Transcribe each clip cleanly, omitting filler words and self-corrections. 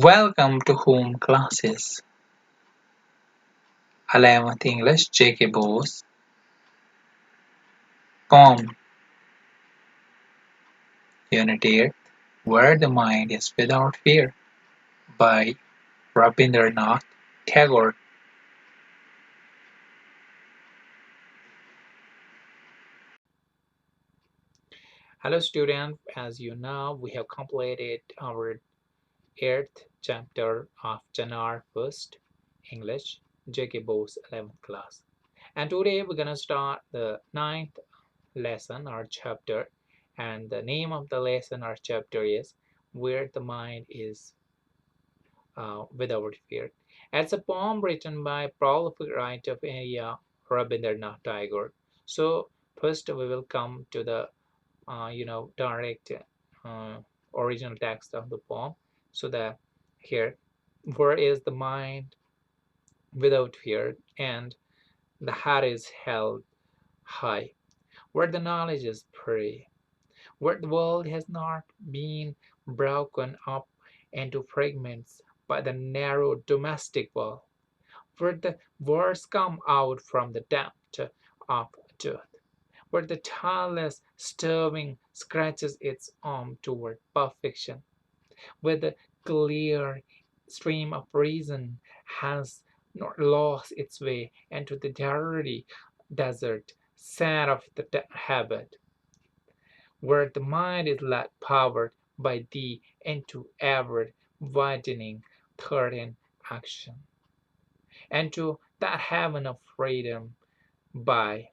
Welcome to home classes. 11th English jkbose. Poem Unit 8 Where the Mind is Without Fear by Rabindernath Tagore. Hello students, as you know, we have completed our 8th chapter of January 1st English jkbose 11th class. And today we're gonna start the 9th lesson or chapter, and the name of the lesson or chapter is Where the Mind is Without Fear. It's a poem written by prolific writer of India, Rabindernath Tagore. So first we will come to the direct uh, original text of the poem. So that here, where is the mind without fear, and the heart is held high, where the knowledge is free, where the world has not been broken up into fragments by the narrow domestic wall, where the words come out from the depth of truth, where the tireless starving scratches its arm toward perfection, where the clear stream of reason has not lost its way into the dreary desert sand of the habit, where the mind is led powered by thee into ever widening thought and action, and to that heaven of freedom by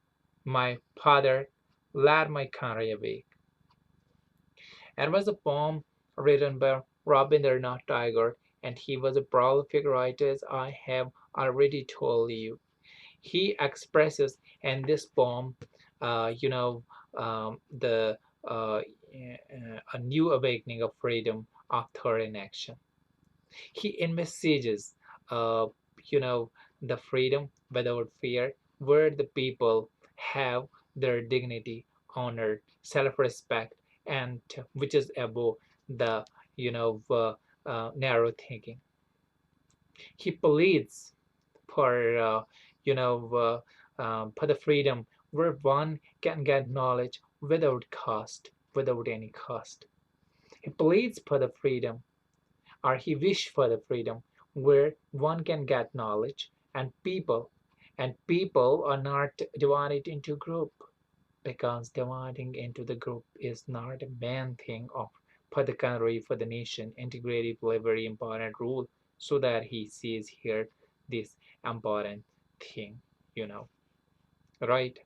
my Father led my country awake. It was a poem written by Rabindernath Tagore, and he was a prolific writer, as I have already told you. He expresses in this poem, the a new awakening of freedom of thought and action. He envisages, uh, you know, the freedom without fear, where the people have their dignity honored, self-respect, and which is above the narrow thinking. He pleads for for the freedom where one can get knowledge without cost, without any cost. He pleads for the freedom, or he wished for the freedom where one can get knowledge and people are not divided into group, because dividing into the group is not a main thing of for the country, for the nation. Integrative play very important role, so that he sees here this important thing, you know, right?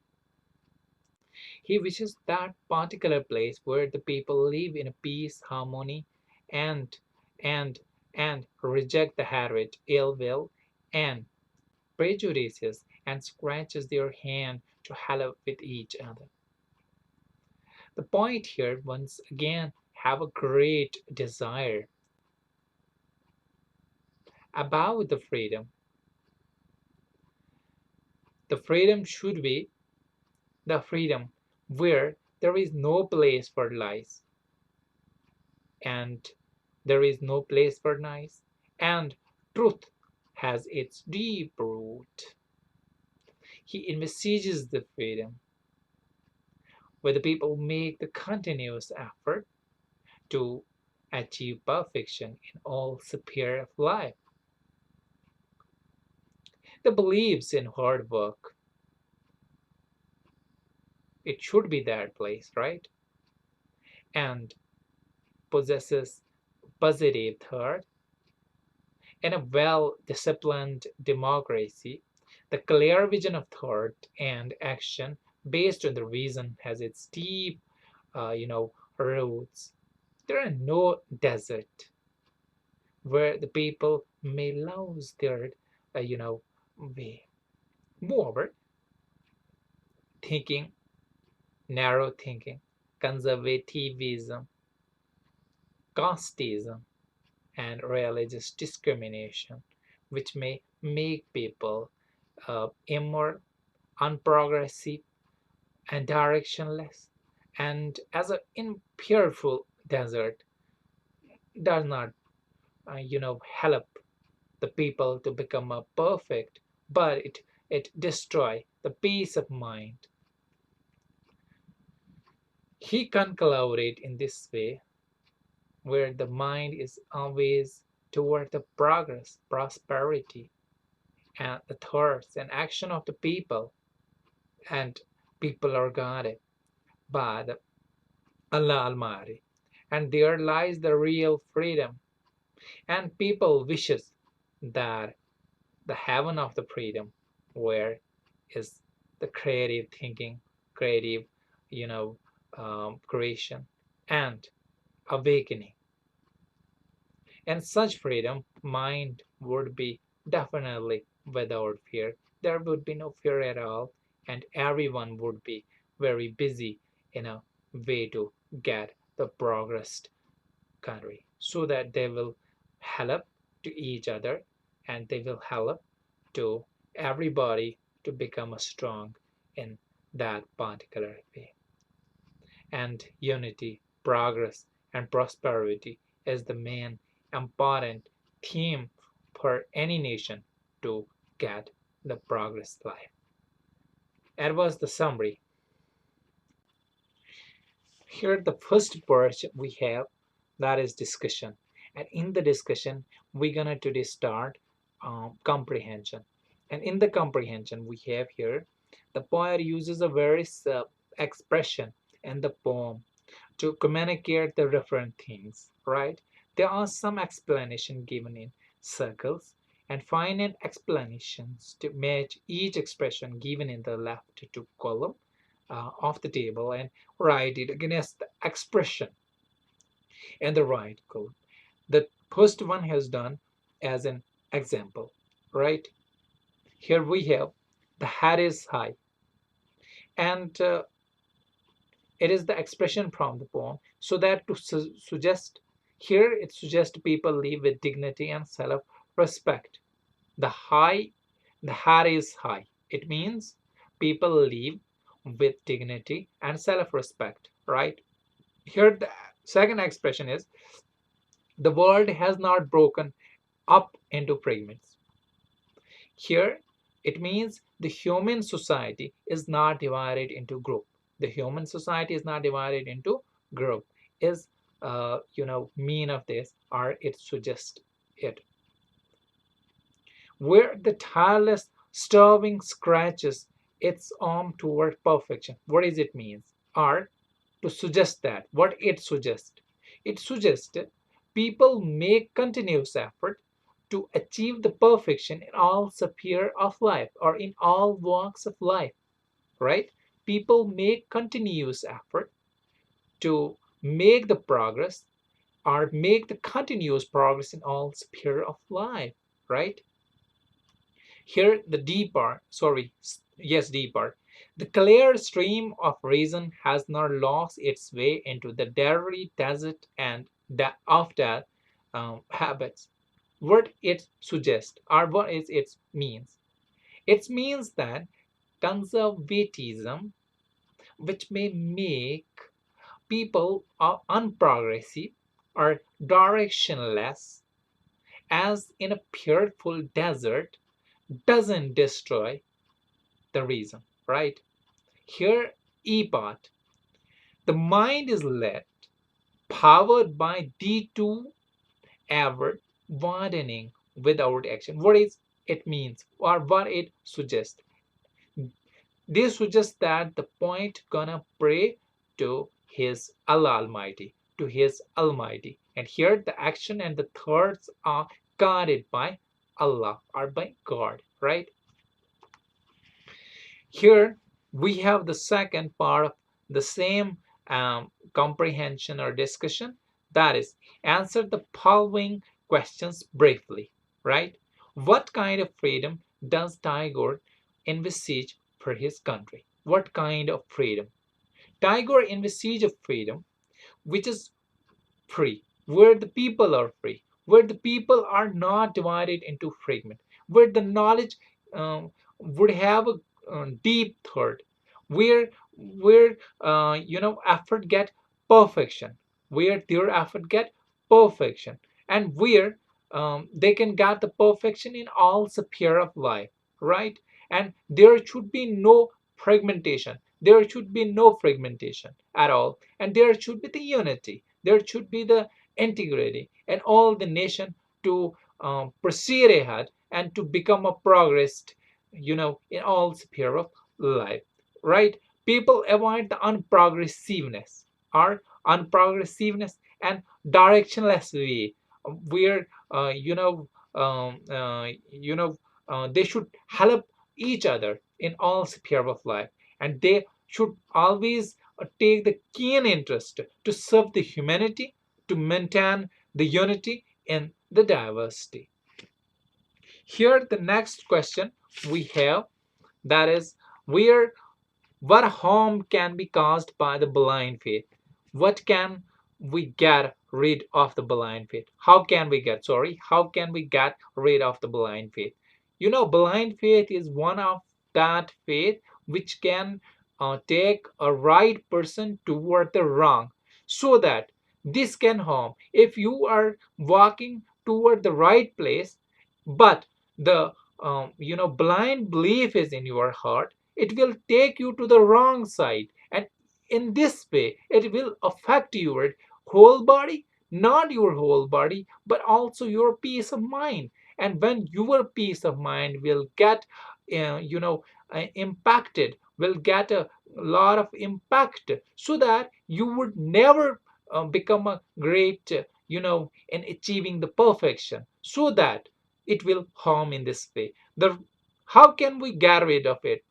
He wishes that particular place where the people live in peace, harmony, and and and reject the hatred, ill will, and prejudices, and scratches their hand to help with each other. The point here, once again, have a great desire about the freedom. The freedom should be the freedom where there is no place for lies, and there is no place for lies, and truth has its deep root. He envisages the freedom where the people make the continuous effort to achieve perfection in all spheres of life. The believes in hard work. It should be that place, right? And possesses positive thought. In a well-disciplined democracy, the clear vision of thought and action based on the reason has its deep, roots. There are no desert where the people may lose their, way. Moreover, thinking, narrow thinking, conservatism, casteism, and religious discrimination, which may make people immoral, unprogressive, and directionless, and as an impureful desert does not help the people to become a perfect, but it destroy the peace of mind. He concluded in this way, where the mind is always toward the progress, prosperity, and the thoughts and action of the people, and people are guided by the Allah Almighty, and there lies the real freedom. And people wishes that the heaven of the freedom, where is the creative thinking, creative, you know, creation, and awakening. And such freedom, mind would be definitely without fear. There would be no fear at all, and everyone would be very busy in a way to get the progressed country, so that they will help to each other, and they will help to everybody to become strong in that particular way. And unity, progress, and prosperity is the main important theme for any nation to get the progress life. That was the summary. Here, the first part we have, that is discussion, and in the discussion, we're gonna today start comprehension. And in the comprehension, we have here the poet uses a various expression in the poem to communicate the different things, right? There are some explanation given in circles, and find an explanations to match each expression given in the left to column of the table, and write it against the expression in the right column. The first one has done as an example, right? Here we have the head is high, and it is the expression from the poem, so that to suggest, here it suggests people live with dignity and self-respect. The heart is high, it means people live with dignity and self-respect, right? Here the second expression is the world has not broken up into fragments. Here it means the human society is not divided into group. The human society is not divided into group, is mean of this, or it suggests it, where the tireless starving scratches its arm toward perfection. What does it mean? Or to suggest that, what it suggests people make continuous effort to achieve the perfection in all sphere of life, or in all walks of life, right? People make continuous effort to make the progress, or make the continuous progress in all sphere of life, right? Here the D part, sorry, yes, D part. The clear stream of reason has not lost its way into the dreary desert and of that habits. What it suggests, or what is its means? It means that conservatism, which may make people unprogressive or directionless, as in a fearful desert, doesn't destroy the reason, right? Here, E part, the mind is led, powered by D2 ever widening without action. What is it means, or what it suggests? This suggests that the point gonna pray to his Allah Almighty, to his Almighty. And here the action and the thoughts are guided by Allah, or by God, right? Here we have the second part of the same comprehension or discussion, that is, answer the following questions briefly, right? What kind of freedom does Tagore envisage for his country? What kind of freedom? Tagore envisages a freedom which is free, where the people are free, where the people are not divided into fragments, where the knowledge would have a deep thought, where effort get perfection, where their effort get perfection, and where they can get the perfection in all sphere of life, right? And there should be no fragmentation. There should be no fragmentation at all, and there should be the unity. There should be the integrity, and all the nation to proceed ahead and to become a progressed, in all sphere of life, right? People avoid the unprogressiveness or unprogressiveness and directionless way where um, uh, you know they should help each other in all sphere of life, and they should always take the keen interest to serve the humanity, to maintain the unity in the diversity. Here the next question we have, that is, where what harm can be caused by the blind faith? What can we get rid of the blind faith? How can we get rid of the blind faith? Blind faith is one of that faith which can take a right person toward the wrong, so that this can harm. If you are walking toward the right place, but the blind belief is in your heart, it will take you to the wrong side, and in this way it will affect your whole body, not your whole body but also your peace of mind. And when your peace of mind will get impacted, will get a lot of impact, so that you would never become a great in achieving the perfection, so that it will harm in this way. The How can we get rid of it?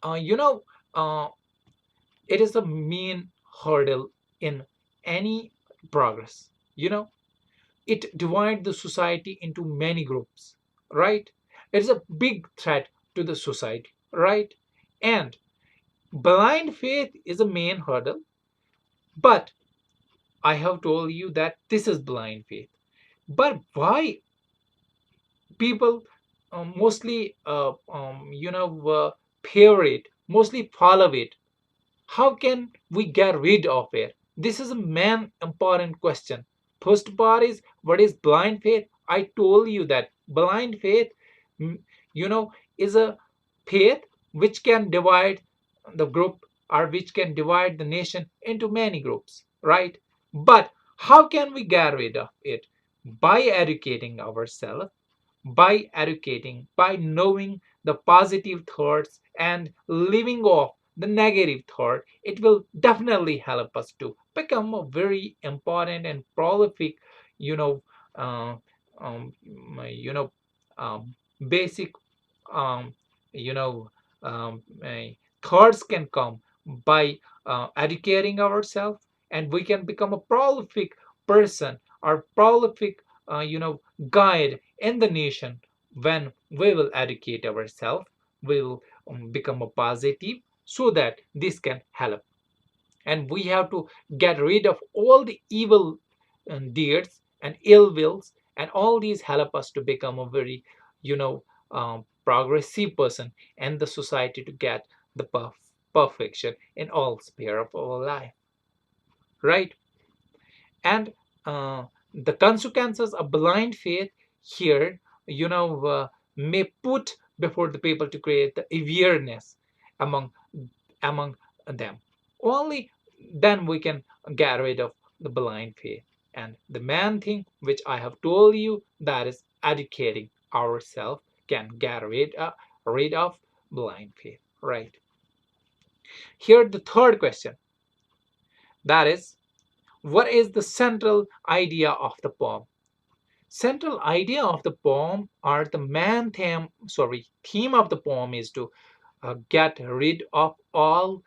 uh, you know uh, it is a main hurdle in any progress. It divides the society into many groups, right? It's a big threat to the society, right? And blind faith is a main hurdle, but I have told you that this is blind faith. But why people mostly pair it, mostly follow it? How can we get rid of it? This is a man important question. First part is, what is blind faith? I told you that blind faith, mm, you know, is a faith which can divide the group, or which can divide the nation into many groups, right? But how can we get rid of it? By educating ourselves, by knowing the positive thoughts and leaving off the negative thought. It will definitely help us to become a very important and prolific, you know, uh, um, you know, um, basic, um, you know, thoughts can come by educating ourselves, and we can become a prolific person or prolific, guide in the nation. When we will educate ourselves, we will become a positive, so that this can help. And we have to get rid of all the evil deeds and ill wills, and all these help us to become a very progressive person, and the society to get the perfection in all sphere of our life, right? And the consequences of blind faith here, may put before the people to create the awareness among among them. Only then we can get rid of the blind faith. And the main thing which I have told you, that is educating ourselves, can get rid of blind faith, right? Here the third question, that is, what is the central idea of the poem? Central idea of the poem, or the main theme of the poem, is to get rid of all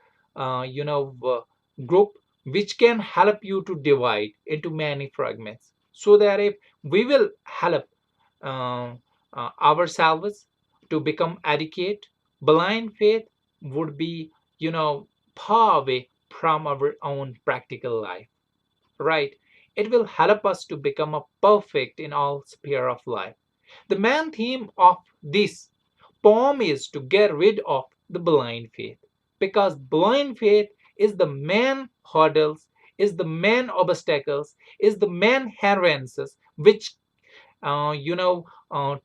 group which can help you to divide into many fragments, so that if we will help uh, ourselves to become educate, blind faith would be far away from our own practical life, right? It will help us to become a perfect in all sphere of life. The main theme of this poem is to get rid of the blind faith, because blind faith is the main hurdles, is the main obstacles, is the main hindrances which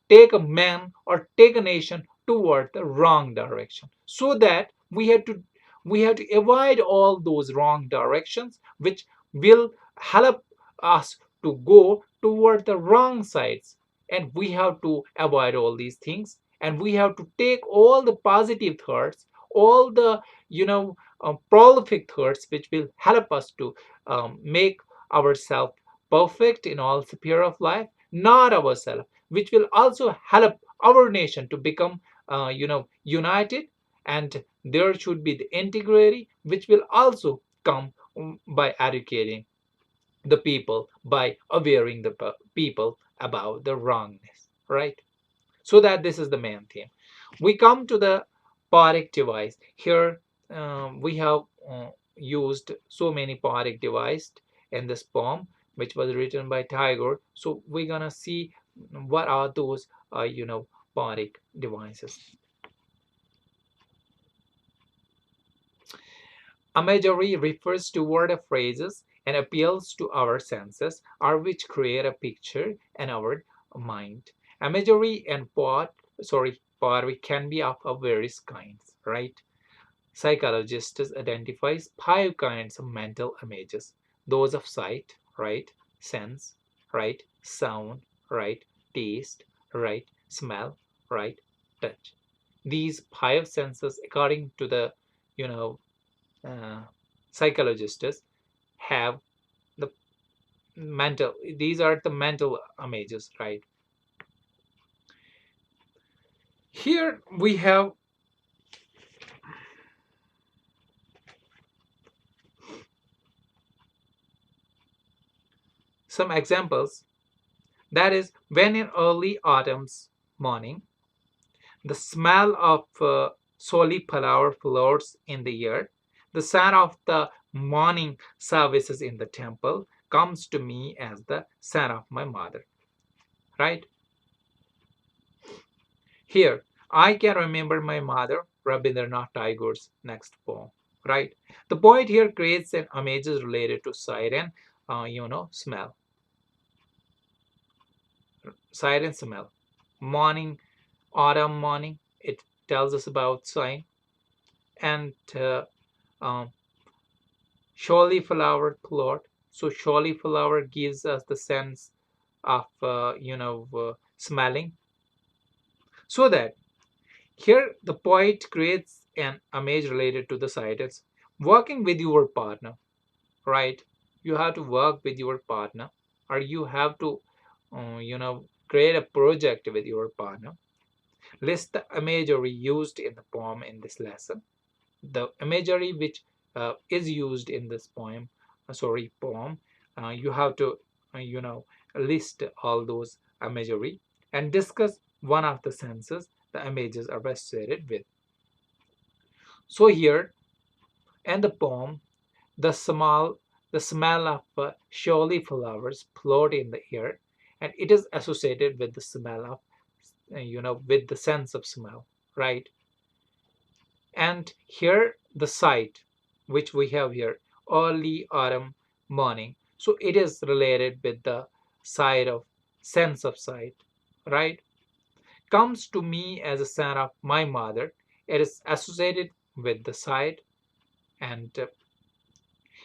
take a man or take a nation toward the wrong direction. So that we have to avoid all those wrong directions, which will help us to go toward the wrong sides. And we have to avoid all these things, and we have to take all the positive thoughts, all the prolific thoughts, which will help us to make ourselves perfect in all sphere of life, not ourselves, which will also help our nation to become united. And there should be the integrity, which will also come by educating the people, by awareing the people about the wrongness, right? So that this is the main theme. We come to the poetic device here. We have used so many poetic devices in this poem, which was written by Tagore. So we're gonna see what are those poetic devices. Imagery refers to word phrases and appeals to our senses, or which create a picture in our mind. Imagery and poetry can be of various kinds, right? Psychologists identify five kinds of mental images: those of sight, right? Sense, right? Sound, right? Taste, right? Smell, right? Touch. These five senses, according to the you know uh, psychologists, have the these are the mental images, right? Here we have some examples. That is, when in early autumn's morning, the smell of cauliflower floats in the air, the sound of the morning services in the temple comes to me as the sound of my mother, right? Here, I can remember my mother, Rabindernath Tagore's next poem, right? The poet here creates an images related to sight and, smell. Sight and smell. Morning, autumn morning, it tells us about sign. And um, cauliflower plot. So cauliflower gives us the sense of, smelling. So that here, the poet creates an image related to the sight. It's working with your partner, right? You have to work with your partner, or you have to, create a project with your partner. List the imagery used in the poem in this lesson. The imagery which is used in this poem, you have to, list all those imagery and discuss one of the senses the images are associated with. So here in the poem, the smell of cauliflowers float in the air, and it is associated with the smell of, with the sense of smell, right? And here the sight, which we have here, early autumn morning. So it is related with the sight of sense of sight, right? Comes to me as a son of my mother. It is associated with the sight. And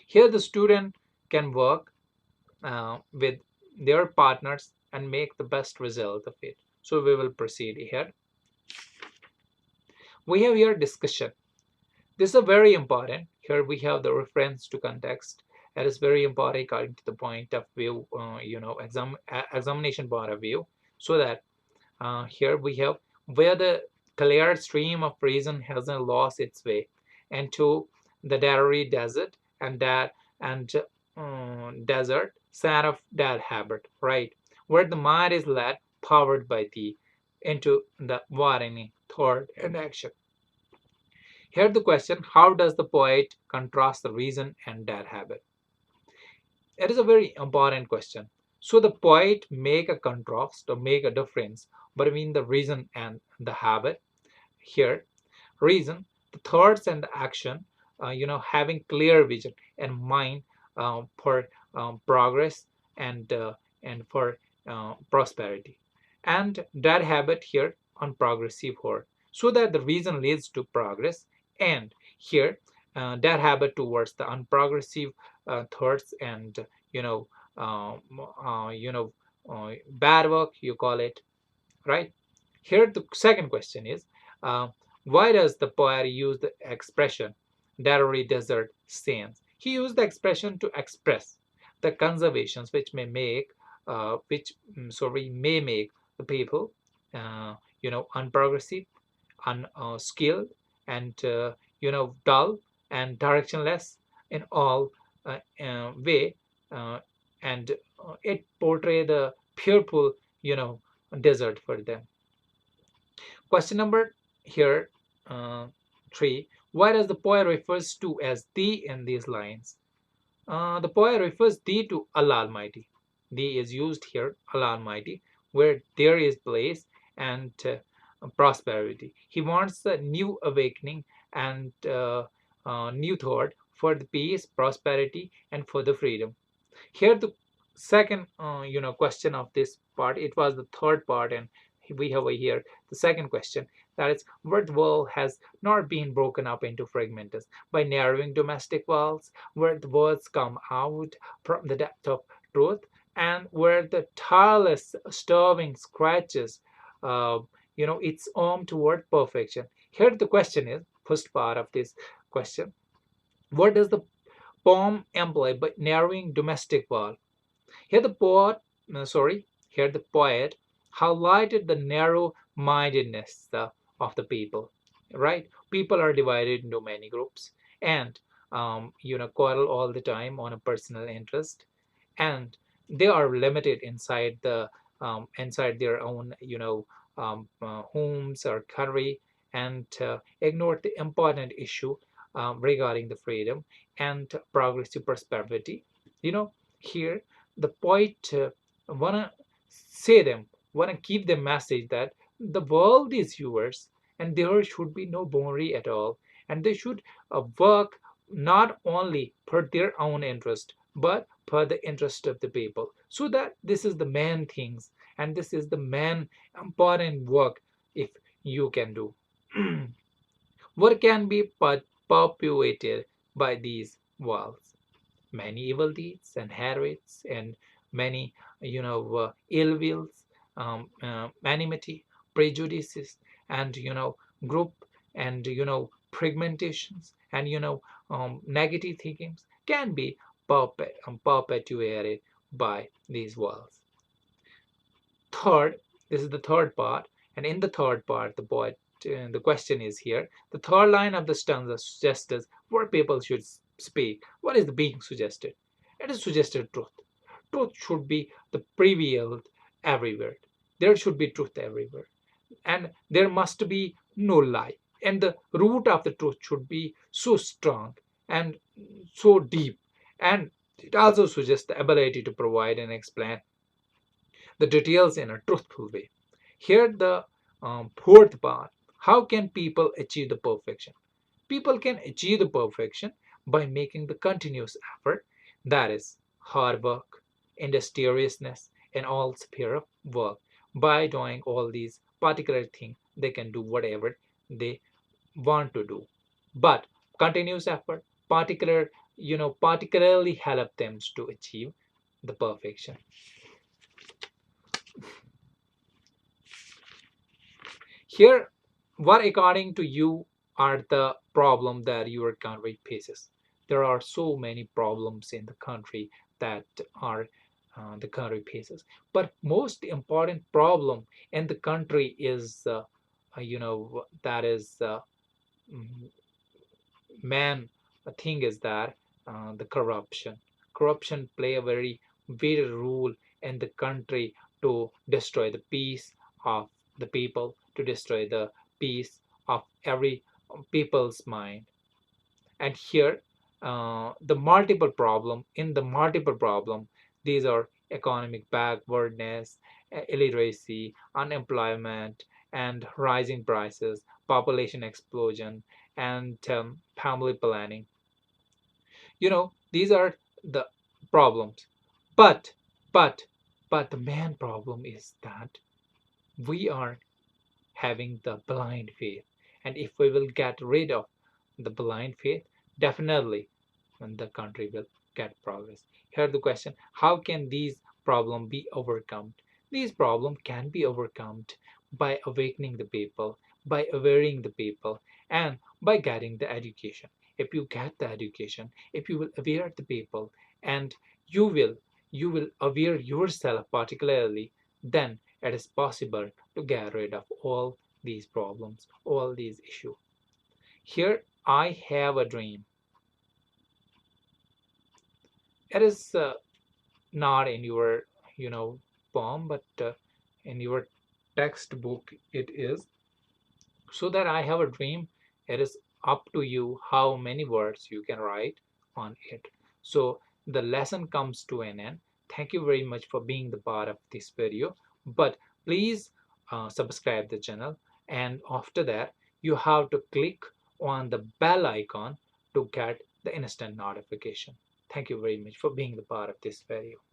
here the student can work with their partners and make the best result of it. So we will proceed here. We have here discussion. This is very important. Here we have the reference to context. That is very important according to the point of view, examination point of view. So that here we have where the clear stream of reason hasn't lost its way into the dreary desert, and desert sand of that habit, right? Where the mind is led, powered by thee, into the warning, thought, and action. Here the question: how does the poet contrast the reason and that habit? It is a very important question. So the poet make a contrast or make a difference between the reason and the habit. Here, reason, the thoughts and the action, having clear vision and mind for progress and for prosperity, and that habit here on progressive word, so that the reason leads to progress, and here that habit towards the unprogressive thoughts and uh, you know bad work you call it, right? Here, the second question is, uh, why does the poet use the expression "Daruri desert sands"? He used the expression to express the conservations which may make, sorry, may make the people, unprogressive, unskilled, and dull and directionless in all way, uh, and it portray the purple, you know, desert for them. Question number here, uh, 3. Why does the poet refers to as thee in these lines? The poet refers thee to Allah Almighty. Thee is used here, Allah Almighty, where there is bliss and prosperity. He wants a new awakening and new thought for the peace, prosperity, and for the freedom. Here the second question of this part, it was the third part, and we have here the second question, that is, where the world has not been broken up into fragments by narrowing domestic walls, where the words come out from the depth of truth, and where the tireless starving scratches its arm toward perfection. Here the question is, first part of this question, what does the poem employ by narrowing domestic wall? Here the poet, here the poet highlighted the narrow-mindedness of the people. Right? People are divided into many groups, and quarrel all the time on a personal interest, and they are limited inside their own homes or country, and ignore the important issue regarding the freedom and progressive prosperity. Here the poet wanna wanna give the message that the world is yours, and there should be no boundary at all, and they should work not only for their own interest but for the interest of the people, so that this is the main things, and this is the main important work if you can do. What can be perpetuated by these walls? Many evil deeds and habits, and many ill wills, enmity, prejudices, and group, and fragmentations, and negative thinkings can be perpetuated by these walls. Third, this is the third part, and in the third part, the question is here. The third line of the stanza suggests what people should speak. What is the being suggested? It is suggested truth. Truth should be the prevailed everywhere. There should be truth everywhere, and there must be no lie. And the root of the truth should be so strong and so deep, and it also suggests the ability to provide and explain the details in a truthful way. Here, the fourth part, how can people achieve the perfection? People can achieve the perfection by making the continuous effort, that is, hard work, industriousness, and all sphere of work. By doing all these particular things, they can do whatever they want to do. But continuous effort, particularly help them to achieve the perfection. Here, what according to you are the problem that your country faces? There are so many problems in the country that are the country faces, but most important problem in the country is that is mm, man thing is that the corruption. Corruption play a very vital role in the country to destroy the peace of the people, to destroy the peace of every people's mind. And here, the multiple problem, these are economic backwardness, illiteracy, unemployment, and rising prices, population explosion, and family planning. These are the problems. But, but But the main problem is that we are having the blind faith. And if we will get rid of the blind faith, definitely the country will get progress. Here the question, how can these problems be overcome? These problems can be overcome by awakening the people, by awareing the people, and by getting the education. If you get the education, if you will aware the people, and you will you will aware yourself particularly, then it is possible to get rid of all these problems, all these issues. Here I have a dream. It is not in your, poem, but in your textbook it is. So that I have a dream, it is up to you how many words you can write on it. So the lesson comes to an end. Thank you very much for being the part of this video, but please subscribe the channel, and after that you have to click on the bell icon to get the instant notification. Thank you very much for being the part of this video.